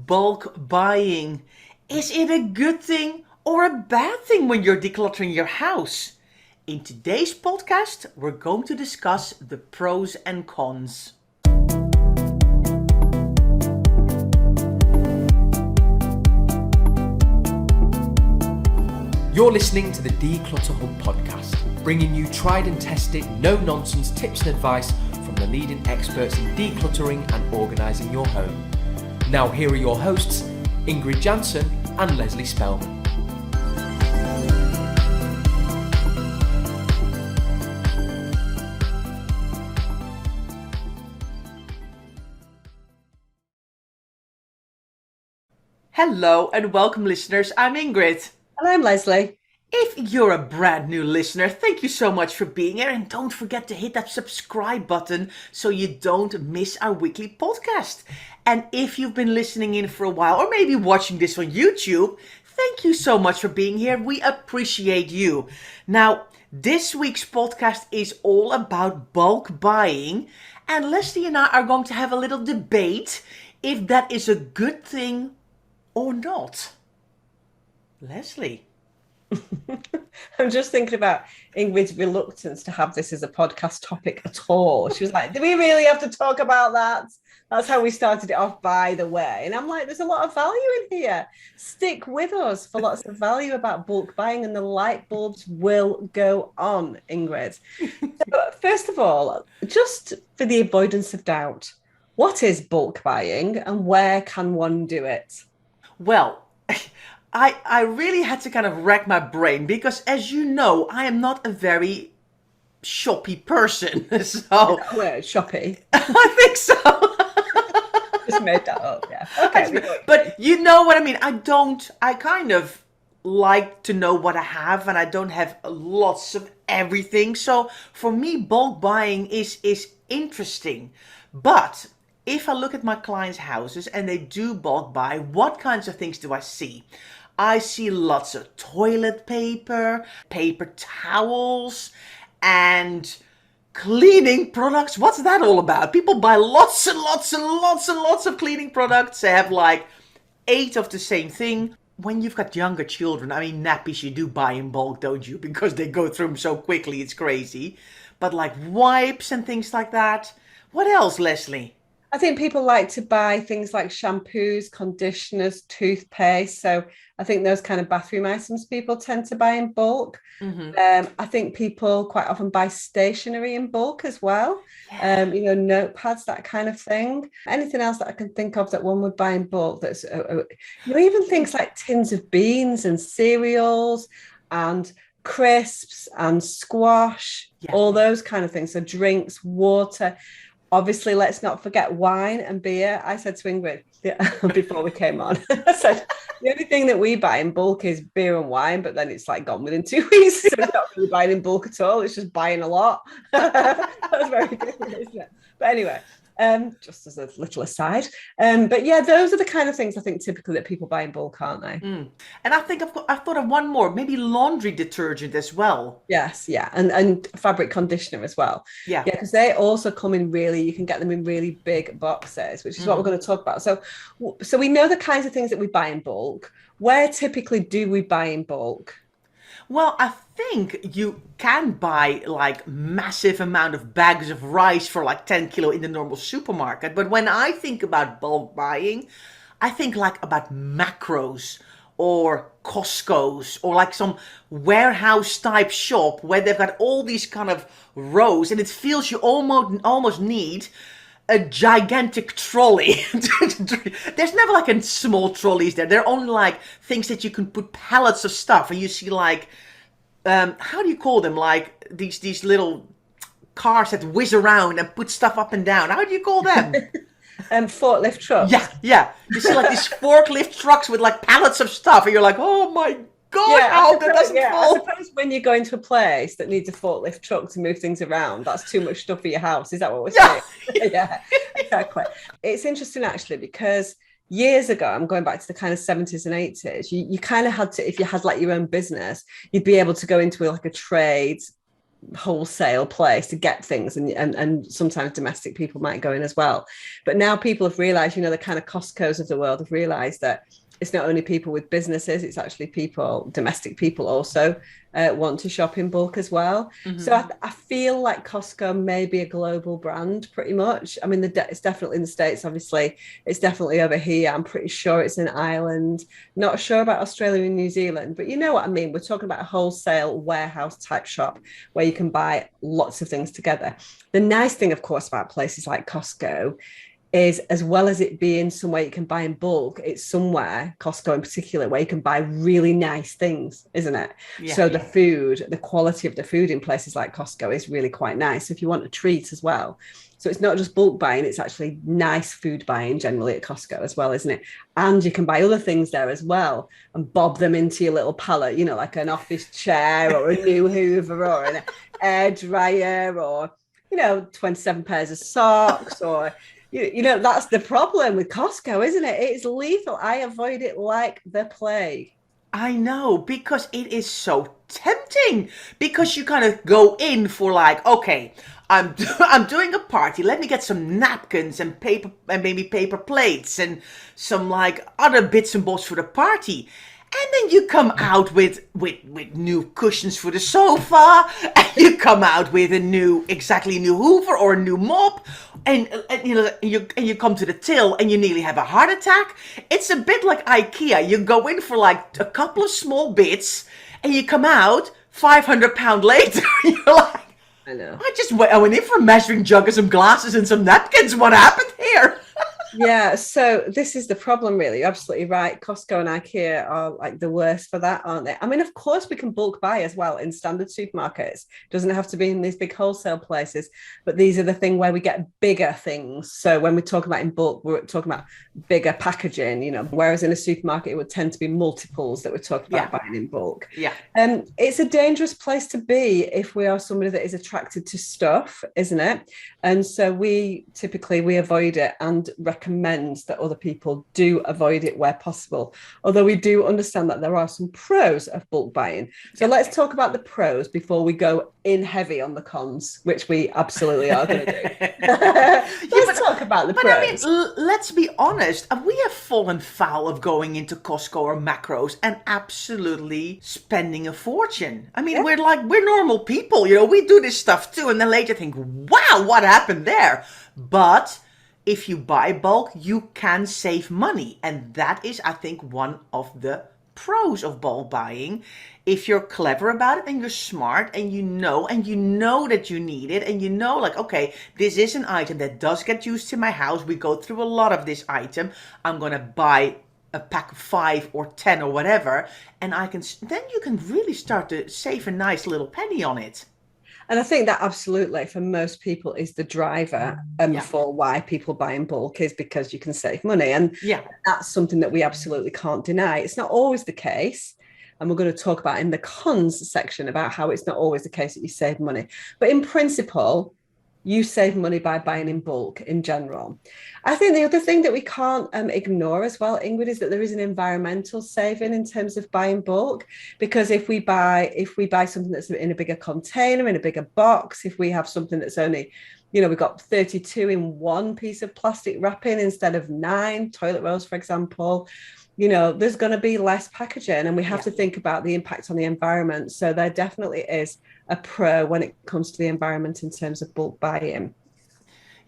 bulk buying. Is it a good thing or a bad thing when you're decluttering your house? In today's podcast, we're going to discuss the pros and cons. You're listening to the Declutter Hub podcast, bringing you tried and tested, no-nonsense tips and advice from the leading experts in decluttering and organising your home. Now here are your hosts, Ingrid Jansen and Leslie Spellman. Hello and welcome listeners, I'm Ingrid. And I'm Leslie. If you're a brand new listener, thank you so much for being here, and don't forget to hit that subscribe button so you don't miss our weekly podcast. And if you've been listening in for a while or maybe watching this on YouTube, thank you so much for being here. We appreciate you. Now, this week's podcast is all about bulk buying, and Leslie and I are going to have a little debate if that is a good thing or not. Leslie. I'm just thinking about Ingrid's reluctance to have this as a podcast topic at all. She was like, do we really have to talk about that? That's how we started it off, by the way. And I'm like, there's a lot of value in here. Stick with us for lots of value about bulk buying, and the light bulbs will go on, Ingrid. So, first of all, just for the avoidance of doubt, what is bulk buying and where can one do it? Well, I really had to kind of rack my brain because, as you know, I am not a very shoppy person. So Word, shoppy. I think so. Just made that up, yeah. Okay. But you know what I mean. I kind of like to know what I have, and I don't have lots of everything. So for me, bulk buying is interesting. But if I look at my clients' houses and they do bulk buy, what kinds of things do I see? I see lots of toilet paper, paper towels, and cleaning products. What's that all about? People buy lots and lots and lots and lots of cleaning products. They have like 8 of the same thing. When you've got younger children, I mean, nappies you do buy in bulk, don't you? Because they go through them so quickly, it's crazy. But like wipes and things like that. What else, Leslie? I think people like to buy things like shampoos, conditioners, toothpaste. So I think those kind of bathroom items people tend to buy in bulk. Mm-hmm. I think people quite often buy stationery in bulk as well. Yeah. Notepads, that kind of thing. Anything else that I can think of that one would buy in bulk? That's even things like tins of beans and cereals and crisps and squash, all those kind of things. So drinks, water. Obviously, let's not forget wine and beer. I said to Ingrid before we came on, I said, the only thing that we buy in bulk is beer and wine, but then it's like gone within 2 weeks. So we're not really buying in bulk at all. It's just buying a lot. That's very different, isn't it? But anyway, just as a little aside. But yeah, those are the kind of things I think typically that people buy in bulk, aren't they? And I think I've thought of one more, maybe laundry detergent as well. Yes, yeah, and fabric conditioner as well. Yeah, because they also come in you can get them in really big boxes, which is what we're going to talk about. So we know the kinds of things that we buy in bulk. Where typically do we buy in bulk? Well, I think you can buy like massive amount of bags of rice for like 10 kilo in the normal supermarket. But when I think about bulk buying, I think like about Macros or Costco's or like some warehouse type shop where they've got all these kind of rows, and it feels you almost need a gigantic trolley. There's never like a small trolleys there. They're only like things that you can put pallets of stuff, and you see like how do you call them? Like these little cars that whiz around and put stuff up and down. How do you call them? Forklift trucks. Yeah. You see like these forklift trucks with like pallets of stuff, and you're like, oh my God, how that doesn't fall. I suppose when you go into a place that needs a forklift truck to move things around, that's too much stuff for your house. Is that what we're saying? Yeah, exactly. It's interesting actually because years ago, I'm going back to the kind of 70s and 80s, you kind of had to, if you had like your own business, you'd be able to go into like a trade wholesale place to get things, and sometimes domestic people might go in as well. But now people have realized, you know, the kind of Costco's of the world have realized that it's not only people with businesses, it's actually people, domestic people also want to shop in bulk as well. Mm-hmm. So I feel like Costco may be a global brand pretty much. I mean, it's definitely in the States, obviously. It's definitely over here. I'm pretty sure it's in Ireland. Not sure about Australia and New Zealand, but you know what I mean? We're talking about a wholesale warehouse type shop where you can buy lots of things together. The nice thing, of course, about places like Costco is, as well as it being somewhere you can buy in bulk, it's somewhere, Costco in particular, where you can buy really nice things, isn't it? Yeah. So the food, the quality of the food in places like Costco is really quite nice if you want a treat as well. So it's not just bulk buying, it's actually nice food buying generally at Costco as well, isn't it? And you can buy other things there as well and bob them into your little pallet, you know, like an office chair or a new Hoover or an air dryer or, you know, 27 pairs of socks or... You know, that's the problem with Costco, isn't it? It's lethal. I avoid it like the plague. I know, because it is so tempting. Because you kind of go in for like, okay, I'm doing a party. Let me get some napkins and paper and maybe paper plates and some like other bits and bobs for the party. And then you come out with new cushions for the sofa, and you come out with exactly new Hoover or a new mop, and you know you come to the till and you nearly have a heart attack. It's a bit like IKEA. You go in for like a couple of small bits, and you come out £500 later. You're like, I know. I went in for a measuring jug and some glasses and some napkins. What happened here? Yeah, so this is the problem, really. You're absolutely right. Costco and IKEA are like the worst for that, aren't they? I mean, of course, we can bulk buy as well in standard supermarkets. Doesn't have to be in these big wholesale places, but these are the thing where we get bigger things. So when we talk about in bulk, we're talking about bigger packaging, you know, whereas in a supermarket, it would tend to be multiples that we're talking about buying in bulk. Yeah. It's a dangerous place to be if we are somebody that is attracted to stuff, isn't it? And so we avoid it and recommend that other people do avoid it where possible. Although we do understand that there are some pros of bulk buying. So let's talk about the pros before we go in heavy on the cons, which we absolutely are going to do. Let's talk about the pros. I mean, let's be honest. We have fallen foul of going into Costco or Macros and absolutely spending a fortune. I mean, we're normal people, you know, we do this stuff too. And then later think, wow, what happened there? But if you buy bulk, you can save money. And that is, I think, one of the pros of bulk buying. If you're clever about it and you're smart and you know that you need it and you know, like, okay, this is an item that does get used in my house. We go through a lot of this item. I'm going to buy a pack of 5 or 10 or whatever. And then you can really start to save a nice little penny on it. And I think that absolutely for most people is the driver for why people buy in bulk, is because you can save money. And that's something that we absolutely can't deny. It's not always the case. And we're going to talk about in the cons section about how it's not always the case that you save money. But in principle, you save money by buying in bulk in general. I think the other thing that we can't ignore as well, Ingrid, is that there is an environmental saving in terms of buying bulk. Because if we buy something that's in a bigger container, in a bigger box, if we have something that's only, you know, we've got 32 in one piece of plastic wrapping instead of 9 toilet rolls, for example, you know, there's going to be less packaging, and we have to think about the impact on the environment. So there definitely is a pro when it comes to the environment in terms of bulk buying.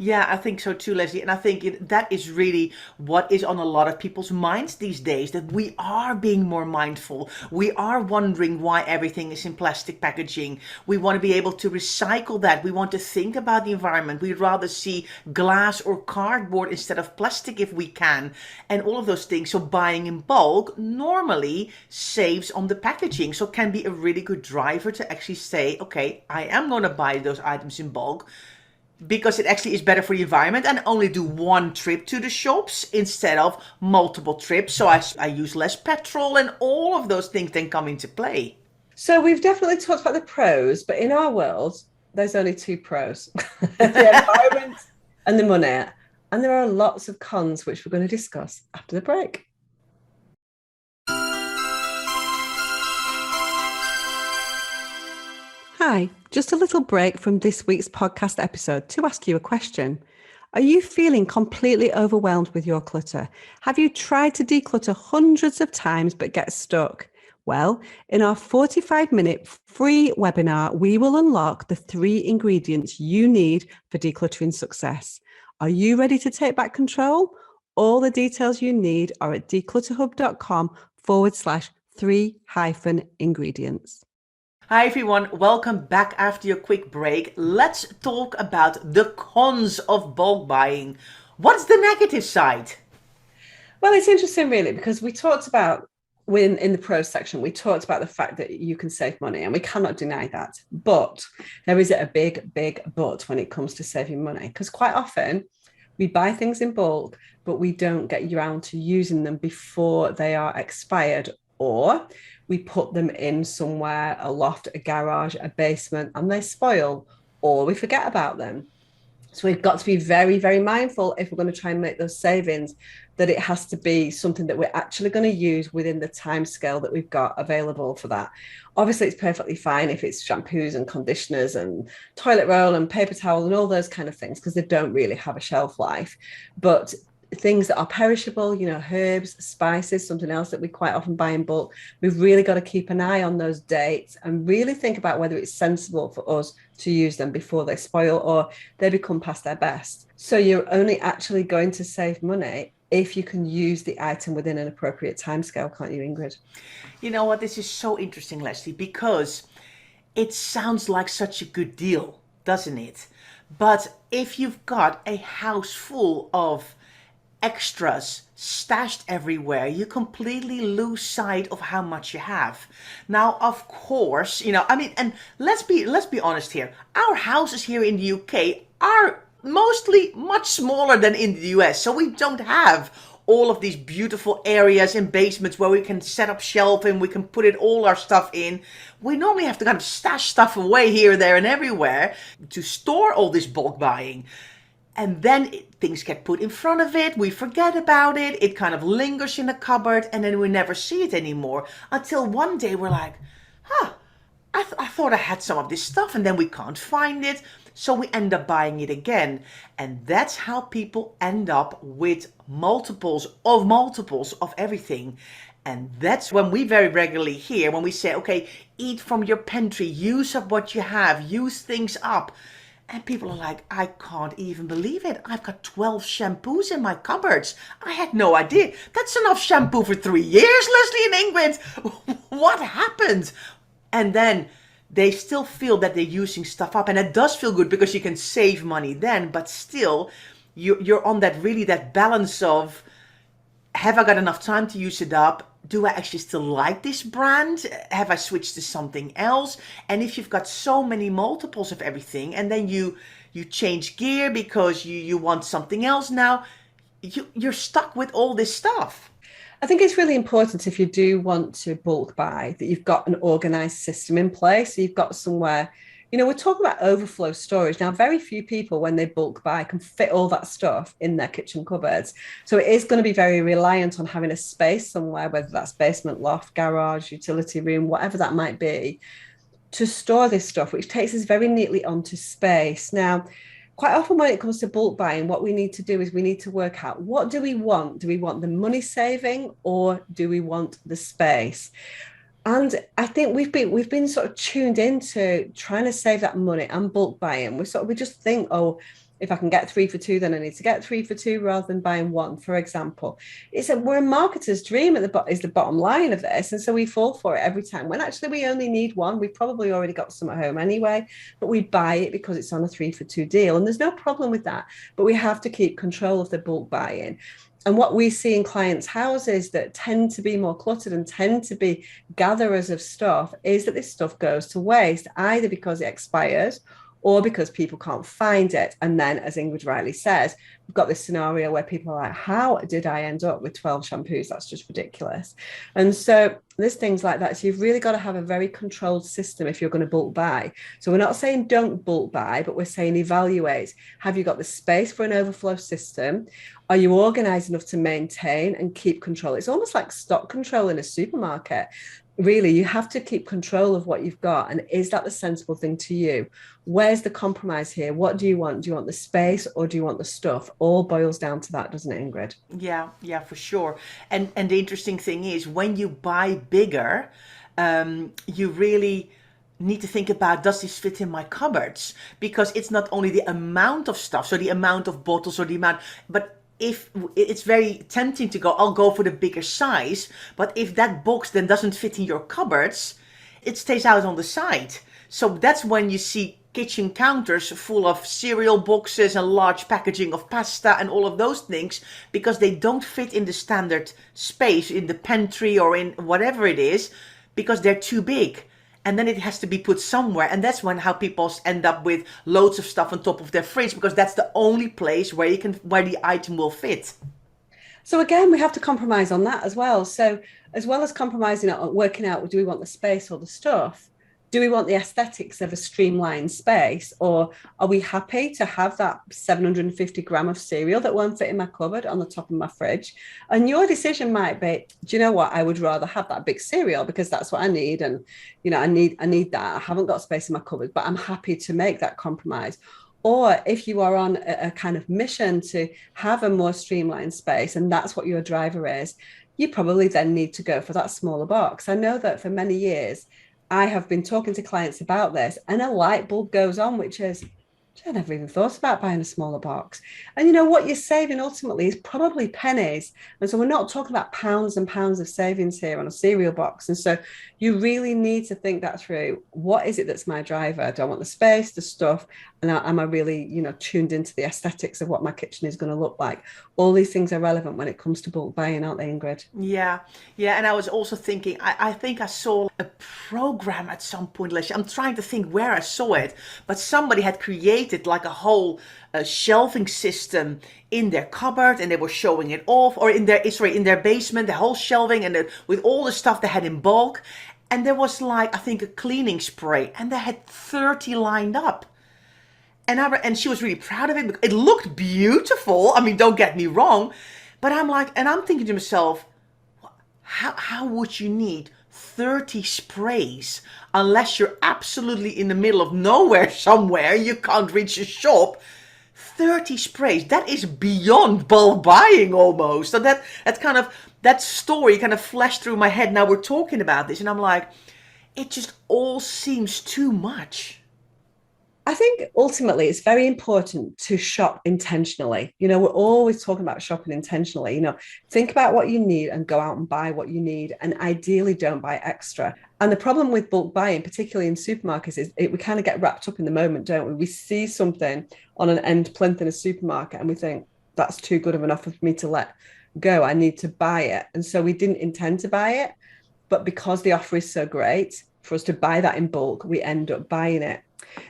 Yeah, I think so too, Leslie. And I think that is really what is on a lot of people's minds these days, that we are being more mindful. We are wondering why everything is in plastic packaging. We want to be able to recycle that. We want to think about the environment. We'd rather see glass or cardboard instead of plastic if we can, and all of those things. So buying in bulk normally saves on the packaging. So it can be a really good driver to actually say, okay, I am going to buy those items in bulk, because it actually is better for the environment, and only do one trip to the shops instead of multiple trips. So I use less petrol, and all of those things then come into play. So we've definitely talked about the pros, but in our world, there's only 2 pros, the environment and the money. And there are lots of cons, which we're going to discuss after the break. Hi, just a little break from this week's podcast episode to ask you a question. Are you feeling completely overwhelmed with your clutter? Have you tried to declutter hundreds of times but get stuck? Well, in our 45-minute free webinar, we will unlock the 3 ingredients you need for decluttering success. Are you ready to take back control? All the details you need are at declutterhub.com/3-ingredients. Hi everyone, welcome back after your quick break. Let's talk about the cons of bulk buying. What's the negative side? Well, it's interesting really because we talked about when in the pros section, we talked about the fact that you can save money and we cannot deny that. But there is a big, big but when it comes to saving money, because quite often we buy things in bulk, but we don't get around to using them before they are expired, or we put them in somewhere, a loft, a garage, a basement, and they spoil, or we forget about them. So we've got to be very, very mindful if we're going to try and make those savings, that it has to be something that we're actually going to use within the time scale that we've got available for that. Obviously, it's perfectly fine if it's shampoos and conditioners and toilet roll and paper towel and all those kind of things, because they don't really have a shelf life. But things that are perishable, herbs, spices, something else that we quite often buy in bulk, we've really got to keep an eye on those dates and really think about whether it's sensible for us to use them before they spoil or they become past their best. So you're only actually going to save money if you can use the item within an appropriate timescale, can't you, Ingrid? You know what, this is so interesting, Leslie, because it sounds like such a good deal, doesn't it? But if you've got a house full of extras stashed everywhere, you completely lose sight of how much you have. Now, of course, and let's be honest here. Our houses here in the UK are mostly much smaller than in the US, so we don't have all of these beautiful areas and basements where we can set up shelving, we can put all our stuff in. We normally have to kind of stash stuff away here, there, and everywhere to store all this bulk buying. And then things get put in front of it, we forget about it, it kind of lingers in a cupboard, and then we never see it anymore until one day we're like, I thought I had some of this stuff, and then we can't find it, so we end up buying it again. And that's how people end up with multiples of everything. And that's when we very regularly hear, when we say, okay, eat from your pantry, use up what you have, use things up. And people are like, I can't even believe it. I've got 12 shampoos in my cupboards. I had no idea. That's enough shampoo for 3 years, Leslie and Ingrid. What happened? And then they still feel that they're using stuff up. And it does feel good because you can save money then. But still, you're on that balance of, have I got enough time to use it up? Do I actually still like this brand? Have I switched to something else? And if you've got so many multiples of everything, and then you change gear because you want something else now, you're stuck with all this stuff. I think it's really important, if you do want to bulk buy, that you've got an organized system in place. So you've got somewhere, we're talking about overflow storage. Now, very few people, when they bulk buy, can fit all that stuff in their kitchen cupboards. So it is going to be very reliant on having a space somewhere, whether that's basement, loft, garage, utility room, whatever that might be, to store this stuff, which takes us very neatly onto space. Now, quite often when it comes to bulk buying, what we need to do is we need to work out, what do we want? Do we want the money saving, or do we want the space? And I think we've been sort of tuned into trying to save that money and bulk buying. We just think, oh, if I can get 3 for 2, then I need to get 3 for 2 rather than buying one, for example. We're a marketer's dream is the bottom line of this. And so we fall for it every time, when actually we only need one. We've probably already got some at home anyway, but we buy it because it's on a 3 for 2 deal. And there's no problem with that, but we have to keep control of the bulk buying. And what we see in clients' houses that tend to be more cluttered and tend to be gatherers of stuff is that this stuff goes to waste, either because it expires or because people can't find it. And then, as Ingrid rightly says, we've got this scenario where people are like, how did I end up with 12 shampoos? That's just ridiculous. And so there's things like that. So you've really got to have a very controlled system if you're going to bulk buy. So we're not saying don't bulk buy, but we're saying evaluate. Have you got the space for an overflow system? Are you organized enough to maintain and keep control? It's almost like stock control in a supermarket. really, you have to keep control of what you've got. And is that the sensible thing to you? Where's the compromise here? What do you want? Do you want the space or do you want the stuff? All boils down to that, doesn't it, Ingrid? Yeah, yeah, for sure. And the interesting thing is when you buy bigger, you really need to think about, does this fit in my cupboards? Because it's not only the amount of stuff, so the amount of bottles or the amount, but if it's very tempting to go, I'll go for the bigger size. But if that box then doesn't fit in your cupboards, it stays out on the side. So that's when you see kitchen counters full of cereal boxes and large packaging of pasta and all of those things, because they don't fit in the standard space in the pantry or in whatever it is, because they're too big. And then it has to be put somewhere. And that's when how people end up with loads of stuff on top of their fridge, because that's the only place where where the item will fit. So again, we have to compromise on that as well. So as well as compromising on working out, do we want the space or the stuff? Do we want the aesthetics of a streamlined space, or are we happy to have that 750 gram of cereal that won't fit in my cupboard on the top of my fridge? And your decision might be, do you know what? I would rather have that big cereal because that's what I need. And, you know, I need that. I haven't got space in my cupboard, but I'm happy to make that compromise. Or if you are on a kind of mission to have a more streamlined space, and that's what your driver is, you probably then need to go for that smaller box. I know that for many years, I have been talking to clients about this, and a light bulb goes on, which is, I never even thought about buying a smaller box. And you know what you're saving ultimately is probably pennies. And so we're not talking about pounds and pounds of savings here on a cereal box. And so you really need to think that through. What is it that's my driver? Do I want the space, the stuff? And am I really, you know, tuned into the aesthetics of what my kitchen is going to look like? All these things are relevant when it comes to bulk buying, aren't they, Ingrid? Yeah, yeah. And I was also thinking, I think I saw a program at some point, Leslie. I'm trying to think where I saw it, but somebody had created like a whole shelving system in their cupboard, and they were showing it off, or in their basement, the whole shelving, and with all the stuff they had in bulk. And there was like, I think, a cleaning spray, and they had 30 lined up. And she was really proud of it. It looked beautiful. I mean, don't get me wrong. But I'm thinking to myself, how would you need 30 sprays unless you're absolutely in the middle of nowhere somewhere, you can't reach a shop? 30 sprays, that is beyond bulk buying almost. So that story kind of flashed through my head. Now we're talking about this, and I'm like, it just all seems too much. I think ultimately it's very important to shop intentionally. You know, we're always talking about shopping intentionally. You know, think about what you need and go out and buy what you need, and ideally don't buy extra. And the problem with bulk buying, particularly in supermarkets, is we kind of get wrapped up in the moment, don't we? We see something on an end plinth in a supermarket and we think, that's too good of an offer for me to let go. I need to buy it. And so we didn't intend to buy it, but because the offer is so great for us to buy that in bulk, we end up buying it.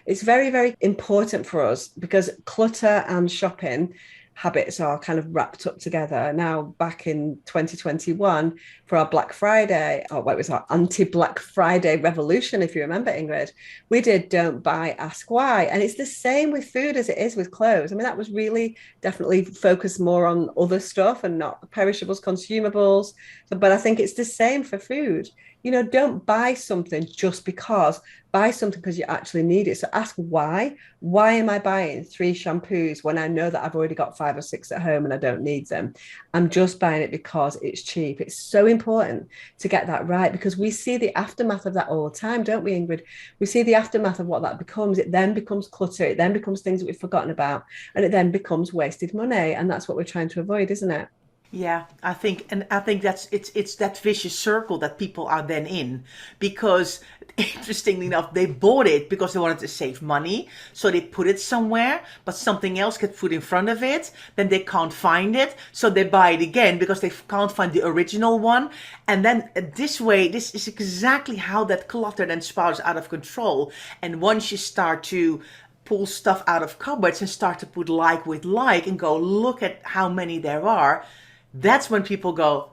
It's very, very important for us because clutter and shopping habits are kind of wrapped up together. Now, back in 2021, for our Black Friday, or what was our anti-Black Friday revolution, if you remember, Ingrid, we did Don't Buy, Ask Why. And it's the same with food as it is with clothes. I mean, that was really definitely focused more on other stuff and not perishables, consumables. But I think it's the same for food. You know, don't buy something just because. Buy something because you actually need it. So ask why. Why am I buying 3 shampoos when I know that I've already got 5 or 6 at home and I don't need them? I'm just buying it because it's cheap. It's so important to get that right, because we see the aftermath of that all the time, don't we, Ingrid? We see the aftermath of what that becomes. It then becomes clutter. It then becomes things that we've forgotten about, and it then becomes wasted money. And that's what we're trying to avoid, isn't it? Yeah, I think that's it's that vicious circle that people are then in, because interestingly enough, they bought it because they wanted to save money, so they put it somewhere, but something else gets put in front of it, then they can't find it, so they buy it again because they can't find the original one, and then this way, this is exactly how that clutter then spirals out of control. And once you start to pull stuff out of cupboards and start to put like with like and go, look at how many there are, that's when people go,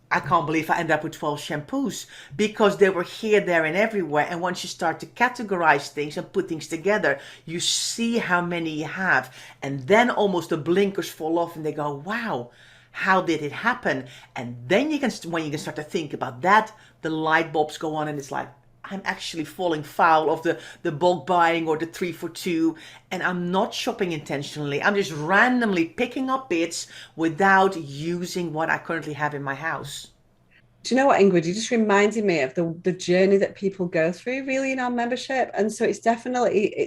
I can't believe I ended up with 12 shampoos, because they were here, there, and everywhere. And once you start to categorize things and put things together, you see how many you have. And then almost the blinkers fall off and they go, wow, How did it happen? And then when you can start to think about that, the light bulbs go on and it's like, I'm actually falling foul of the bulk buying or the 3 for 2, and I'm not shopping intentionally. I'm just randomly picking up bits without using what I currently have in my house. Do you know what, Ingrid? You just reminded me of the journey that people go through really in our membership. And so it's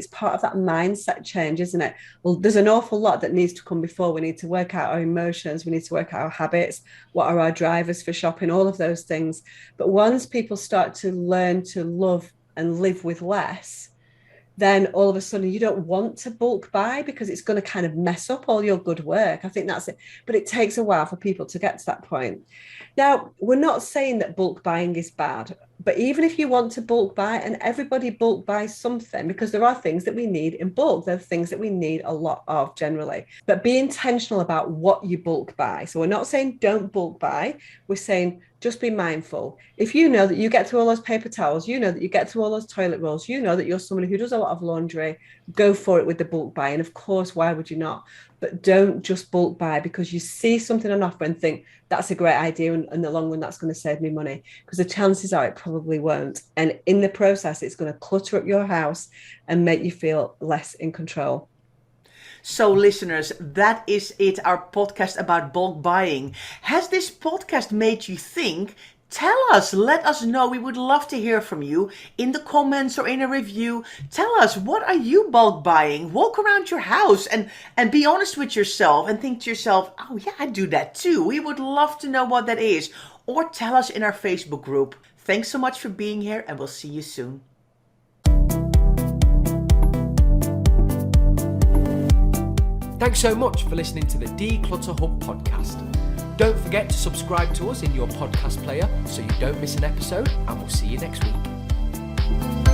part of that mindset change, isn't it? Well, there's an awful lot that needs to come before. We need to work out our emotions. We need to work out our habits. What are our drivers for shopping? All of those things. But once people start to learn to love and live with less, then all of a sudden you don't want to bulk buy because it's going to kind of mess up all your good work. I think that's it. But it takes a while for people to get to that point. Now, we're not saying that bulk buying is bad, but even if you want to bulk buy, and everybody bulk buys something, because there are things that we need in bulk, there are things that we need a lot of generally, but be intentional about what you bulk buy. So we're not saying don't bulk buy, we're saying just be mindful. If you know that you get through all those paper towels, you know that you get through all those toilet rolls, you know that you're somebody who does a lot of laundry, go for it with the bulk buy. And of course, why would you not? But don't just bulk buy because you see something on offer and think that's a great idea, and in the long run that's going to save me money, because the chances are it probably won't. And in the process, it's going to clutter up your house and make you feel less in control. So listeners, that is it, our podcast about bulk buying. Has this podcast made you think? Tell us, let us know. We would love to hear from you in the comments or in a review. Tell us, what are you bulk buying? Walk around your house and be honest with yourself and think to yourself, oh yeah, I do that too. We would love to know what that is. Or tell us in our Facebook group. Thanks so much for being here, and we'll see you soon. Thanks so much for listening to the Declutter Hub podcast. Don't forget to subscribe to us in your podcast player so you don't miss an episode, and we'll see you next week.